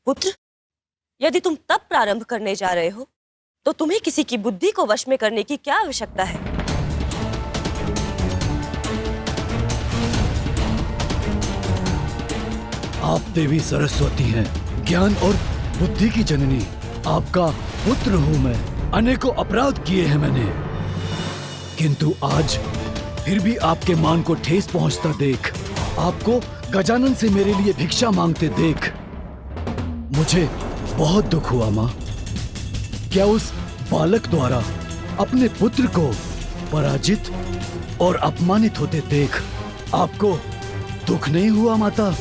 पुत्र, यदि तुम तप प्रारंभ करने जा रहे हो तो तुम्हें किसी की बुद्धि को वश में करने की क्या आवश्यकता है? आप देवी सरस्वती हैं, ज्ञान और बुद्धि की जननी। आपका पुत्र हूँ मैं। अनेकों अपराध किए हैं मैंने, किंतु आज फिर भी आपके मान को ठेस पहुंचता देख, आपको गजानन से मेरे लिए भिक्षा मांगते देख मुझे बहुत दुख हुआ माँ। क्या उस बालक द्वारा अपने पुत्र को पराजित और अपमानित होते देख आपको दुख नहीं हुआ माता?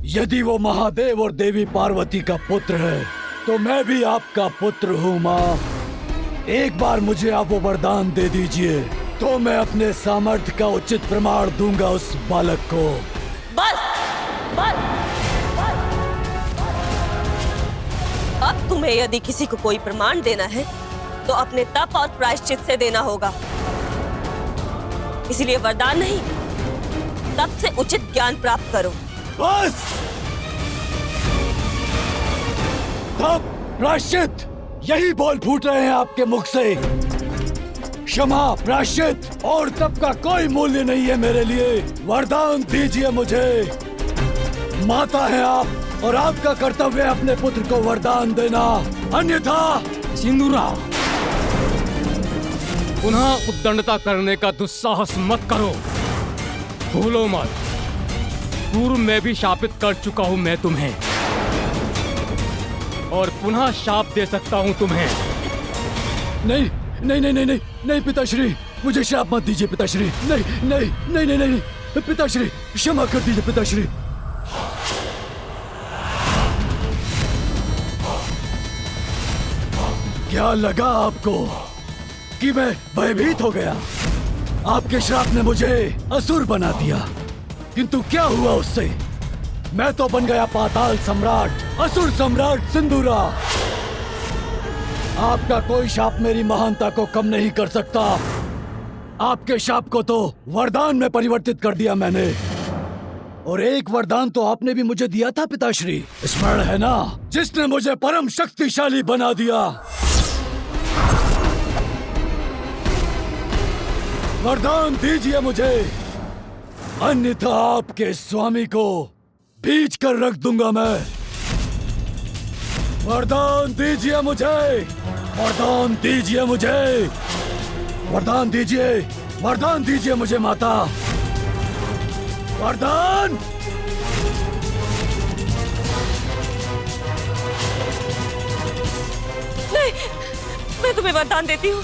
यदि वो महादेव और देवी पार्वती का पुत्र है तो मैं भी आपका पुत्र हूँ माँ। एक बार मुझे आप वो वरदान दे दीजिए तो मैं अपने सामर्थ्य का उचित प्रमाण दूंगा उस बालक को। बस, बस, बस। अब तुम्हें यदि किसी को कोई प्रमाण देना है तो अपने तप और प्रायश्चित से देना होगा। इसीलिए वरदान नहीं, तप से उचित ज्ञान प्राप्त करो। बस! तप, प्रायश्चित, यही बोल फूट रहे हैं आपके मुख से। क्षमा, प्रायश्चित और तप का कोई मूल्य नहीं है मेरे लिए। वरदान दीजिए मुझे। माता हैं आप और आपका कर्तव्य है अपने पुत्र को वरदान देना, अन्यथा। सिंदूरा, पुनः उद्दंडता करने का दुस्साहस मत करो। भूलो मत, पूर्व में भी शापित कर चुका हूं मैं तुम्हें, और पुनः शाप दे सकता हूं तुम्हें। नहीं नहीं नहीं नहीं नहीं नहीं पिताश्री, मुझे श्राप मत दीजिए पिताश्री। नहीं नहीं नहीं नहीं नहीं पिताश्री, क्षमा कर दीजिए पिताश्री। क्या लगा आपको कि मैं भयभीत हो गया? आपके श्राप ने मुझे असुर बना दिया, किंतु क्या हुआ उससे? मैं तो बन गया पाताल सम्राट, असुर सम्राट सिंदूरा। आपका कोई शाप मेरी महानता को कम नहीं कर सकता। आपके शाप को तो वरदान में परिवर्तित कर दिया मैंने, और एक वरदान तो आपने भी मुझे दिया था पिताश्री, स्मरण है ना, जिसने मुझे परम शक्तिशाली बना दिया। वरदान दीजिए मुझे, अन्यथा आपके स्वामी को बीच कर रख दूंगा मैं। वरदान दीजिए मुझे, वरदान दीजिए मुझे, वरदान दीजिए, वरदान दीजिए मुझे माता, वरदान। नहीं, मैं तुम्हें वरदान देती हूँ।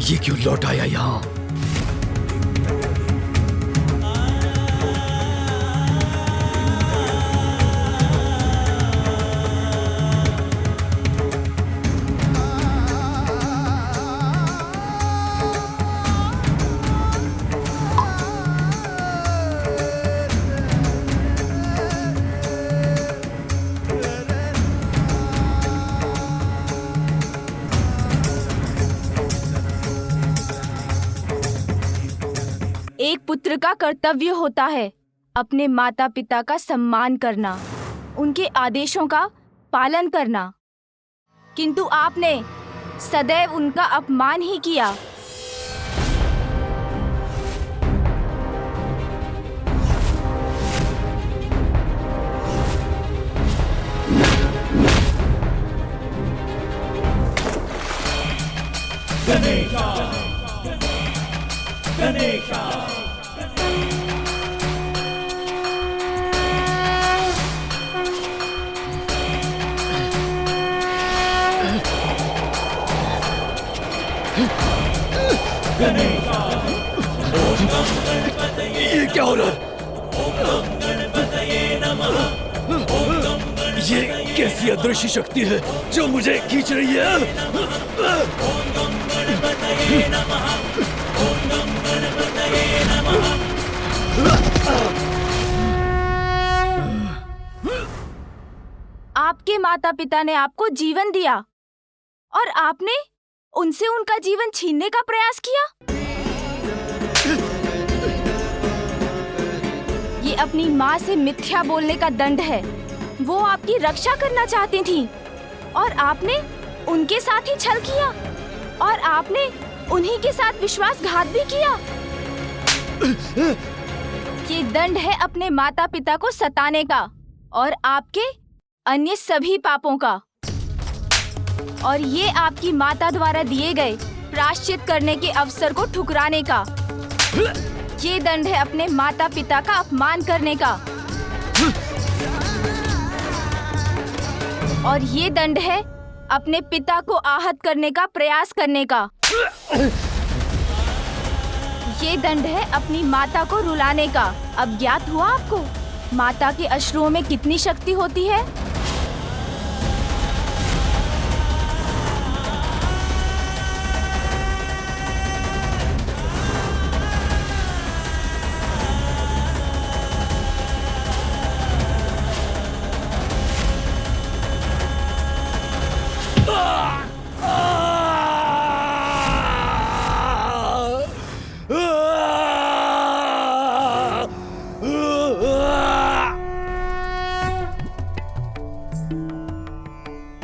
ये क्यों लौट आया यहाँ? एक पुत्र का कर्तव्य होता है अपने माता पिता का सम्मान करना, उनके आदेशों का पालन करना, किंतु आपने सदैव उनका अपमान ही किया। ये क्या हो रहा है? ये कैसी अदृश्य शक्ति है जो मुझे खींच रही है? आपके माता पिता ने आपको जीवन दिया और आपने उनसे उनका जीवन छीनने का प्रयास किया। ये अपनी माँ से मिथ्या बोलने का दंड है। वो आपकी रक्षा करना चाहती थी और आपने उनके साथ ही छल किया और आपने उन्हीं के साथ विश्वासघात भी किया। ये दंड है अपने माता पिता को सताने का और आपके अन्य सभी पापों का। और ये आपकी माता द्वारा दिए गए प्रायश्चित करने के अवसर को ठुकराने का। ये दंड है अपने माता पिता का अपमान करने का। और ये दंड है अपने पिता को आहत करने का प्रयास करने का। ये दंड है अपनी माता को रुलाने का। अब ज्ञात हुआ आपको माता के अश्रुओं में कितनी शक्ति होती है।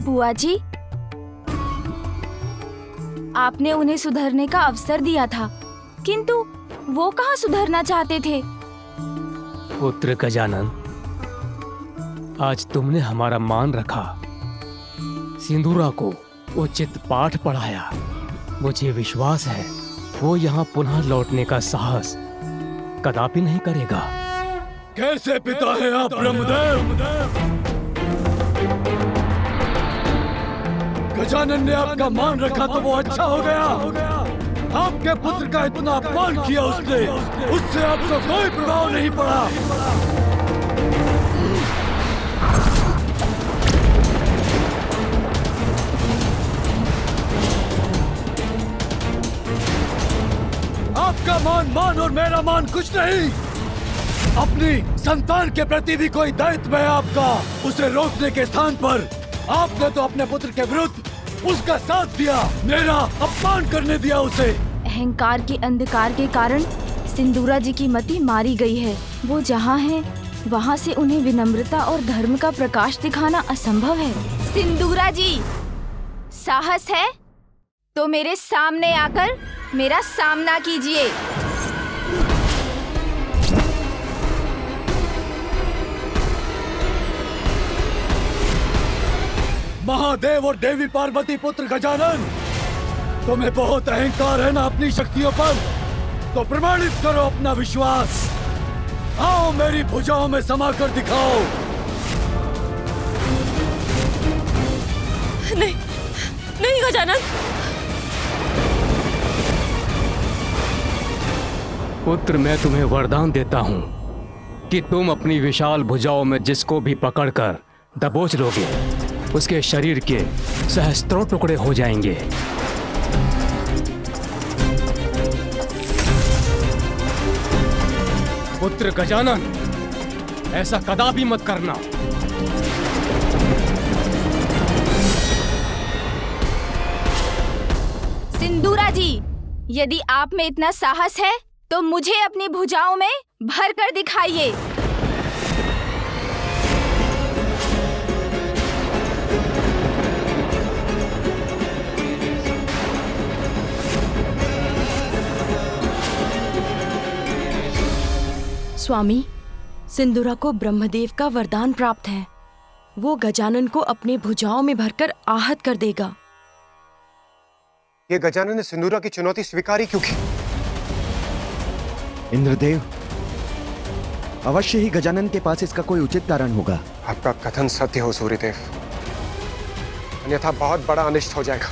बुआ जी, आपने उन्हें सुधरने का अवसर दिया था, किंतु वो कहाँ सुधरना चाहते थे। पुत्र गजानन, आज तुमने हमारा मान रखा, सिंदूरा को उचित पाठ पढ़ाया। मुझे विश्वास है वो यहाँ पुनः लौटने का साहस कदापि नहीं करेगा। कैसे पिता है आप ब्रह्मदेव? गजानन ने आपका मान रखा तो वो अच्छा हो गया। आपके पुत्र का इतना अपमान किया उसने, उससे आपको कोई प्रभाव नहीं पड़ा। आपका मान और मेरा मान कुछ नहीं। अपनी संतान के प्रति भी कोई दायित्व है आपका। उसे रोकने के स्थान पर आपने तो अपने पुत्र के विरुद्ध उसका साथ दिया, मेरा अपमान करने दिया उसे। अहंकार के अंधकार के कारण सिंदूरा जी की मति मारी गई है। वो जहाँ हैं, वहाँ से उन्हें विनम्रता और धर्म का प्रकाश दिखाना असंभव है। सिंदूरा जी, साहस है तो मेरे सामने आकर मेरा सामना कीजिए। महादेव और देवी पार्वती पुत्र गजानन, तुम्हें बहुत अहंकार है ना अपनी शक्तियों पर, तो प्रमाणित करो अपना विश्वास। आओ मेरी भुजाओं में समा कर दिखाओ। नहीं, नहीं गजानन। पुत्र, मैं तुम्हें वरदान देता हूँ कि तुम अपनी विशाल भुजाओं में जिसको भी पकड़कर दबोच लोगे, उसके शरीर के सहस्त्रों टुकड़े हो जाएंगे। पुत्र गजानन, ऐसा कदापि मत करना। सिंदूरा जी, यदि आप में इतना साहस है तो मुझे अपनी भुजाओं में भर कर दिखाइए। स्वामी, सिंदूरा को ब्रह्मदेव का वरदान प्राप्त है। वो गजानन को अपने भुजाओं में भरकर आहत कर देगा। ये गजानन ने सिंदूरा की चुनौती स्वीकारी क्यों की? इंद्रदेव, अवश्य ही गजानन के पास इसका कोई उचित कारण होगा। आपका कथन सत्य हो सूर्यदेव, अन्यथा बहुत बड़ा अनिष्ट हो जाएगा।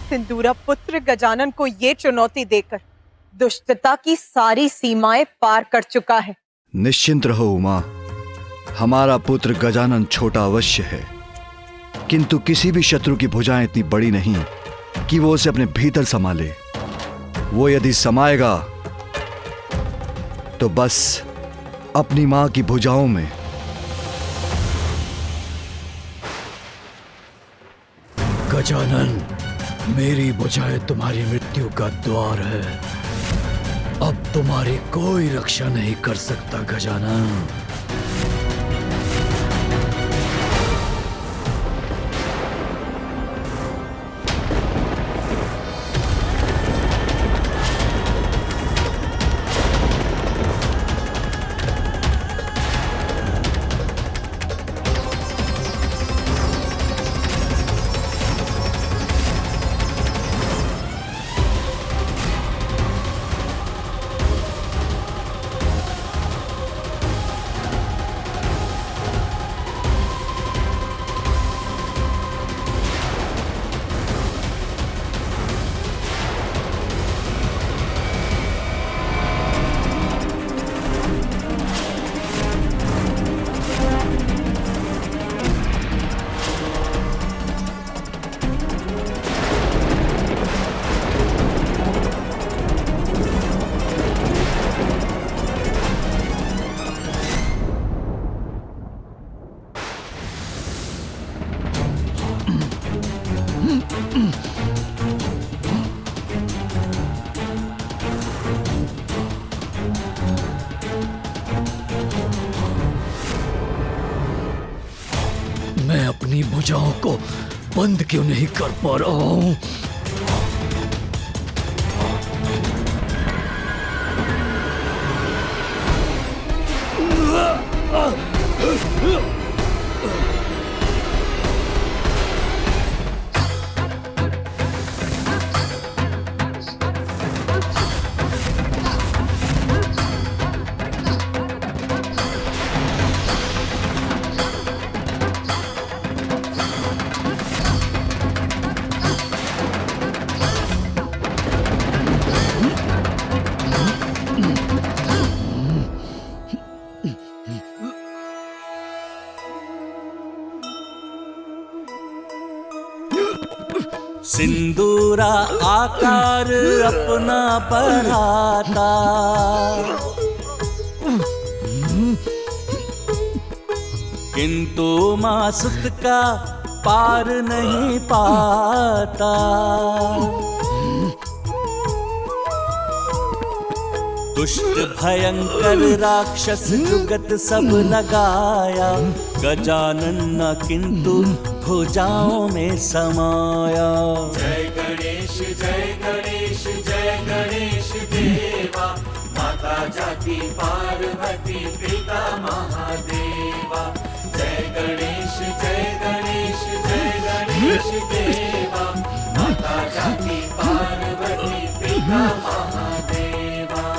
सिंदूरा पुत्र गजानन को ये चुनौती देकर दुष्टता की सारी सीमाएं पार कर चुका है। निश्चिंत रहो उमा, हमारा पुत्र गजानन छोटा अवश्य है, किंतु किसी भी शत्रु की भुजाएं इतनी बड़ी नहीं कि वो उसे अपने भीतर समा ले। वो यदि समाएगा तो बस अपनी मां की भुजाओं में। गजानन, मेरी भुजाएं तुम्हारी मृत्यु का द्वार है। अब तुम्हारी कोई रक्षा नहीं कर सकता गजानन। मैं अपनी भुजाओं को बंद क्यों नहीं कर पा रहा हूं? सिंदूरा आकार अपना बढ़ाता, किंतु मासुत का पार नहीं पाता। दुष्ट भयंकर राक्षस जुगत सब लगाया, गजानन न किंतु भुजाओं में समाया। जय गणेश जय गणेश जय गणेश देवा, माता जाति पार्वती पिता महादेवा। जय गणेश जय गणेश जय गणेश देवा, माता जाति पार्वती पिता महादेवा।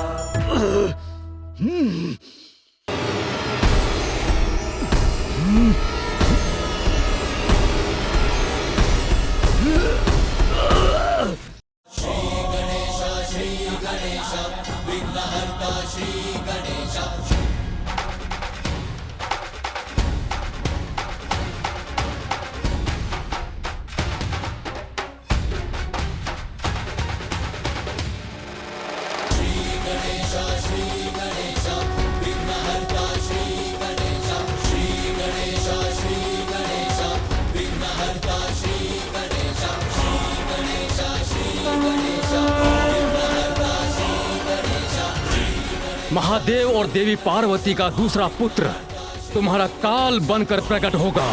महादेव और देवी पार्वती का दूसरा पुत्र तुम्हारा काल बनकर प्रकट होगा।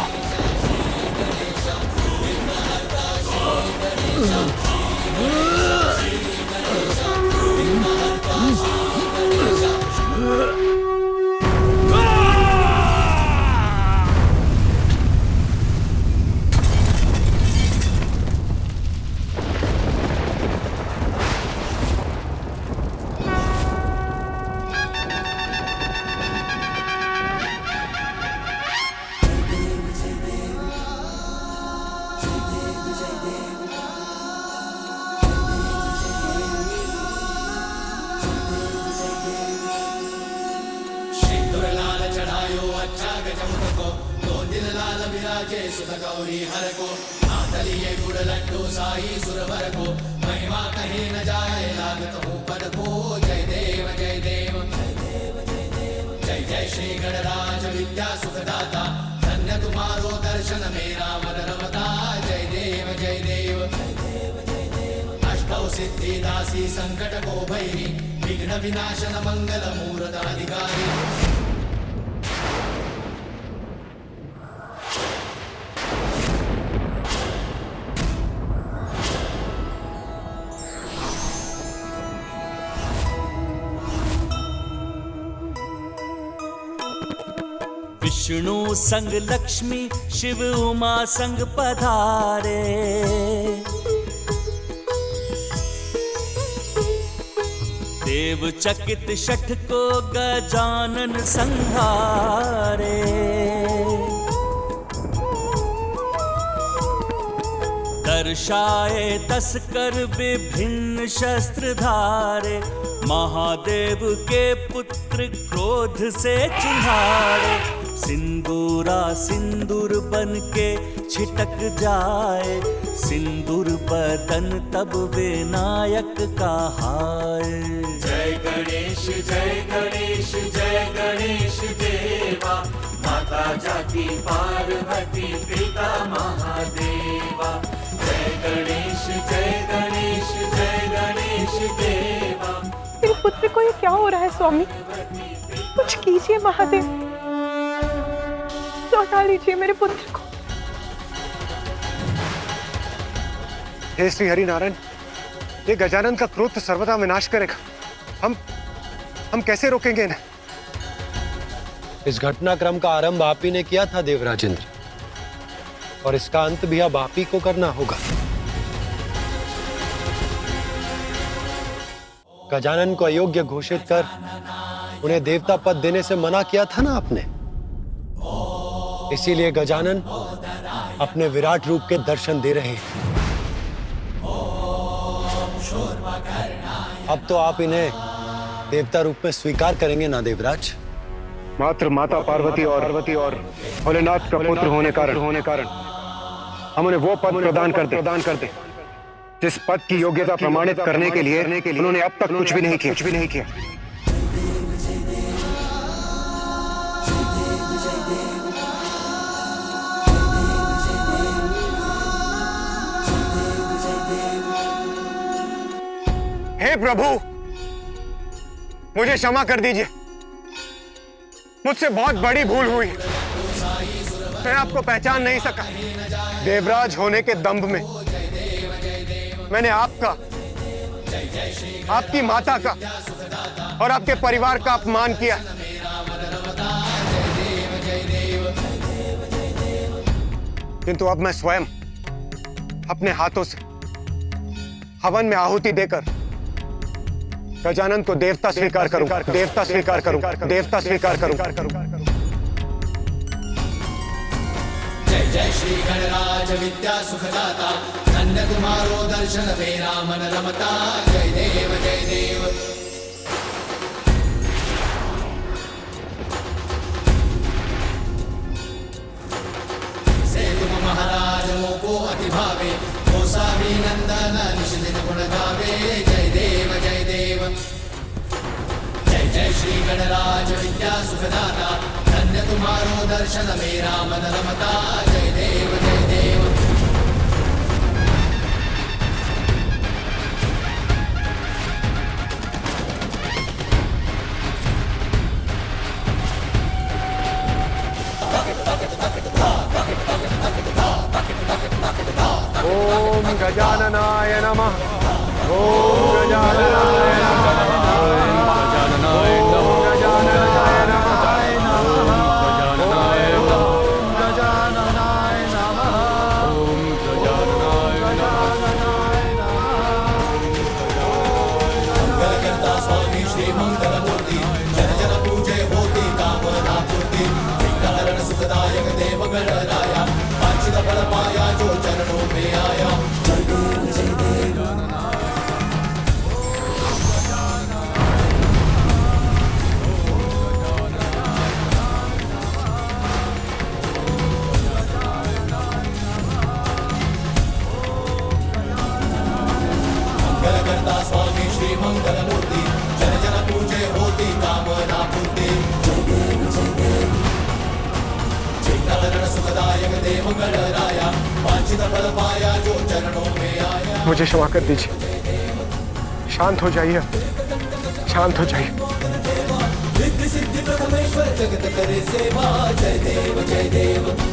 विराजे सुत गौरी हर को, हाथ लिए गुड़ लड्डू साई सुरवर को, महिमा कहीं न जाए लागत हूँ पद को। जय देव जय देव जय जय श्री गणराज विद्या सुखदाता, धन्य तुम्हारो दर्शन मेरा मन रमता। जय देव जय देव अष्टौ सिद्धि दासी संकट को भैरी, विघ्न विनाशन मंगल मूर्त अधिकारी। विष्णु संग लक्ष्मी शिव उमा संग पधारे, देव चकित शठ को गजानन संहारे। दर्शाए 10 कर विभिन्न शस्त्र धारे, महादेव के पुत्र क्रोध से चिन्हारे। सिंदूरा सिंदूर बन के छिटक जाए, सिंदूर बदन तब विनायक कहाए। जय गणेश जय गणेश देवा, माता जाकी पार्वती पिता महादेवा। जय गणेश देवा। मेरे पुत्र को ये क्या हो रहा है स्वामी? कुछ कीजिए महादेव, लौटा लीजिए मेरे पुत्र को। हे श्री हरि नारायण, ये गजानन का क्रोध तो सर्वदा विनाश करेगा। हम कैसे रोकेंगे इन्हें? इस घटनाक्रम का आरंभ आप ही ने किया था देवराजेंद्र, और इसका अंत भी अब आप ही को करना होगा। गजानन को अयोग्य घोषित कर उन्हें देवता पद देने से मना किया था ना आपने। इसीलिए गजानन अपने विराट रूप के दर्शन दे रहे हैं। अब तो आप इन्हें देवता रूप में स्वीकार करेंगे ना देवराज? मात्र माता पार्वती और भोलेनाथ का पुत्र होने कारण हम उन्हें वो पद प्रदान कर दे जिस पद की योग्यता प्रमाणित करने के लिए उन्होंने अब तक कुछ भी नहीं किया। हे प्रभु, मुझे क्षमा कर दीजिए, मुझसे बहुत बड़ी भूल हुई। मैं आपको पहचान नहीं सका। देवराज होने के दंभ में मैंने आपका, आपकी माता का और आपके परिवार का अपमान किया। किंतु अब मैं स्वयं अपने हाथों से हवन में आहुति देकर गजानन को देवता स्वीकार करूंगा। जय जय श्री गणराज विद्या सुखदाता, धन्य तुम्हारो दर्शन मेरा मन रमता। जय देव जय देव से तुम महाराज को अति भावे, गोसावी नंदन निषिदिन गुण गावे। जय देव जय देव जय जय श्री गणराज विद्या सुखदाता, धन्य तुम्हारो दर्शन मेरा मन रमता। जय देव जय देव ओम गजाननाय नमः। ओम गजाननाय नमः। देव गणराया वांछित फल पाया जो चरणों में आया। मुझे क्षमा कर दीजिए, शांत हो जाइए, शांत हो जाइए। रिद्धि सिद्धि प्रथमेश्वर जगत करे सेवा, जय देव जय देव।